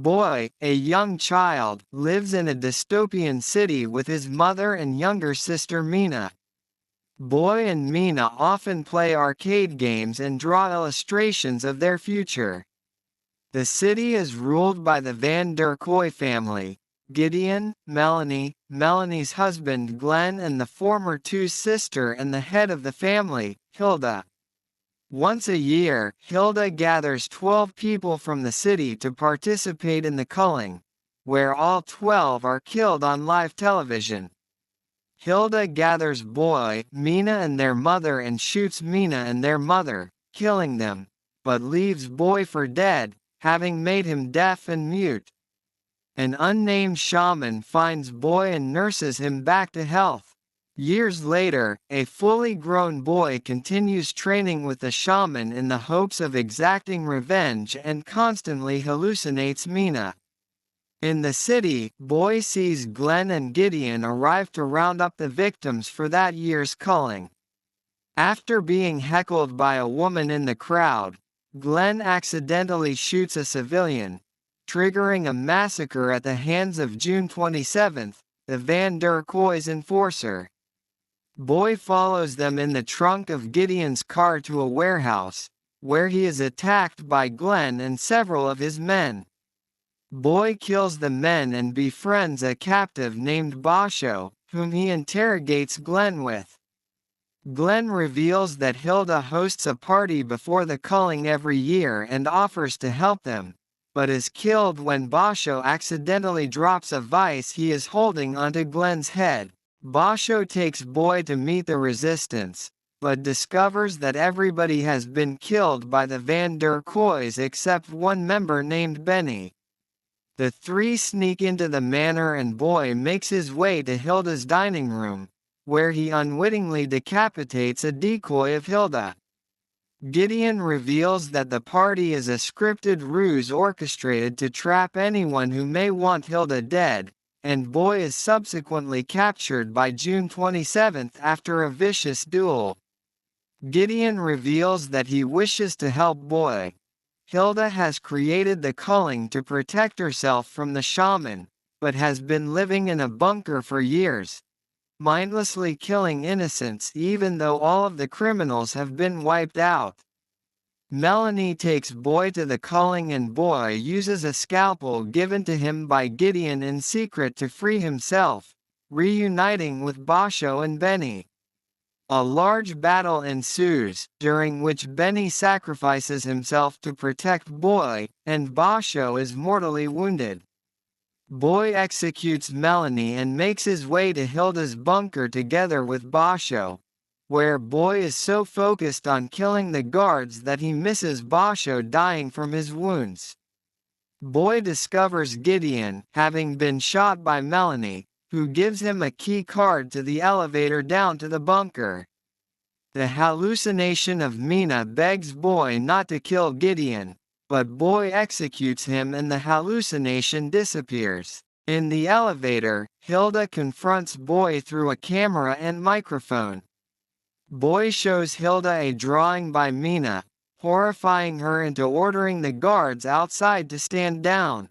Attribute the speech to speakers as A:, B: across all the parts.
A: Boy, a young child, lives in a dystopian city with his mother and younger sister Mina. Boy and Mina often play arcade games and draw illustrations of their future. The city is ruled by the Van der Koy family: Gideon, Melanie, Melanie's husband Glen, and the former two's sister and the head of the family, Hilda. Once a year, Hilda gathers 12 people from the city to participate in the Culling, where all 12 are killed on live television. Hilda gathers Boy, Mina and their mother and shoots Mina and their mother, killing them, but leaves Boy for dead, having made him deaf and mute. An unnamed shaman finds Boy and nurses him back to health. Years later, a fully grown Boy continues training with the shaman in the hopes of exacting revenge and constantly hallucinates Mina. In the city, Boy sees Glen and Gideon arrive to round up the victims for that year's culling. After being heckled by a woman in the crowd, Glen accidentally shoots a civilian, triggering a massacre at the hands of June 27, the Van der Koy's enforcer. Boy follows them in the trunk of Gideon's car to a warehouse, where he is attacked by Glen and several of his men. Boy kills the men and befriends a captive named Basho, whom he interrogates Glen with. Glen reveals that Hilda hosts a party before the culling every year and offers to help them, but is killed when Basho accidentally drops a vice he is holding onto Glen's head. Basho takes Boy to meet the resistance, but discovers that everybody has been killed by the Van der Koys except one member named Benny. The three sneak into the manor and Boy makes his way to Hilda's dining room, where he unwittingly decapitates a decoy of Hilda. Gideon reveals that the party is a scripted ruse orchestrated to trap anyone who may want Hilda dead, and Boy is subsequently captured by June 27 after a vicious duel. Gideon reveals that he wishes to help Boy. Hilda has created the culling to protect herself from the shaman, but has been living in a bunker for years, mindlessly killing innocents even though all of the criminals have been wiped out. Melanie takes Boy to the culling and Boy uses a scalpel given to him by Gideon in secret to free himself, reuniting with Basho and Benny. A large battle ensues, during which Benny sacrifices himself to protect Boy, and Basho is mortally wounded. Boy executes Melanie and makes his way to Hilda's bunker together with Basho, where Boy is so focused on killing the guards that he misses Basho dying from his wounds. Boy discovers Gideon, having been shot by Melanie, who gives him a key card to the elevator down to the bunker. The hallucination of Mina begs Boy not to kill Gideon, but Boy executes him and the hallucination disappears. In the elevator, Hilda confronts Boy through a camera and microphone. Boy shows Hilda a drawing by Mina, horrifying her into ordering the guards outside to stand down.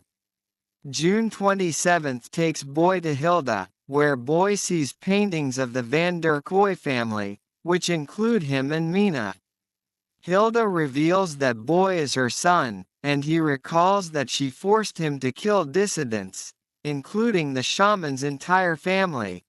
A: June 27 takes Boy to Hilda, where Boy sees paintings of the Van der Koy family, which include him and Mina. Hilda reveals that Boy is her son, and he recalls that she forced him to kill dissidents, including the shaman's entire family.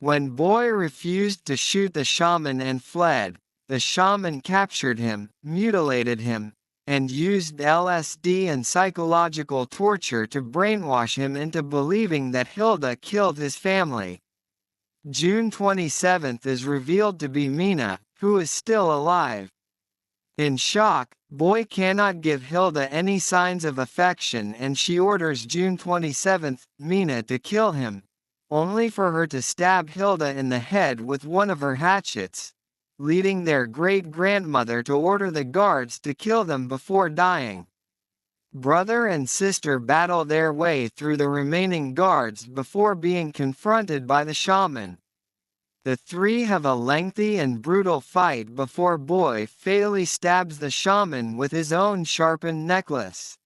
A: When Boy refused to shoot the shaman and fled, the shaman captured him, mutilated him, and used LSD and psychological torture to brainwash him into believing that Hilda killed his family. June 27 is revealed to be Mina, who is still alive. In shock, Boy cannot give Hilda any signs of affection and she orders June 27, Mina to kill him, only for her to stab Hilda in the head with one of her hatchets, leading their great-grandmother to order the guards to kill them before dying. Brother and sister battle their way through the remaining guards before being confronted by the shaman. The three have a lengthy and brutal fight before Boy fatally stabs the shaman with his own sharpened necklace.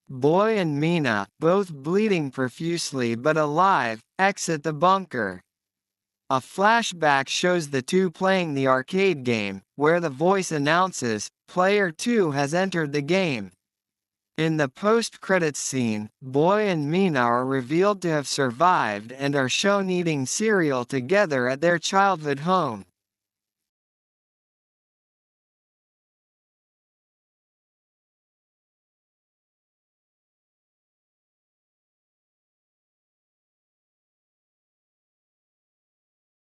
A: Boy and Mina, both bleeding profusely but alive, exit the bunker. A flashback shows the two playing the arcade game, where the voice announces, "Player 2 has entered the game." In the post-credits scene, Boy and Mina are revealed to have survived and are shown eating cereal together at their childhood home.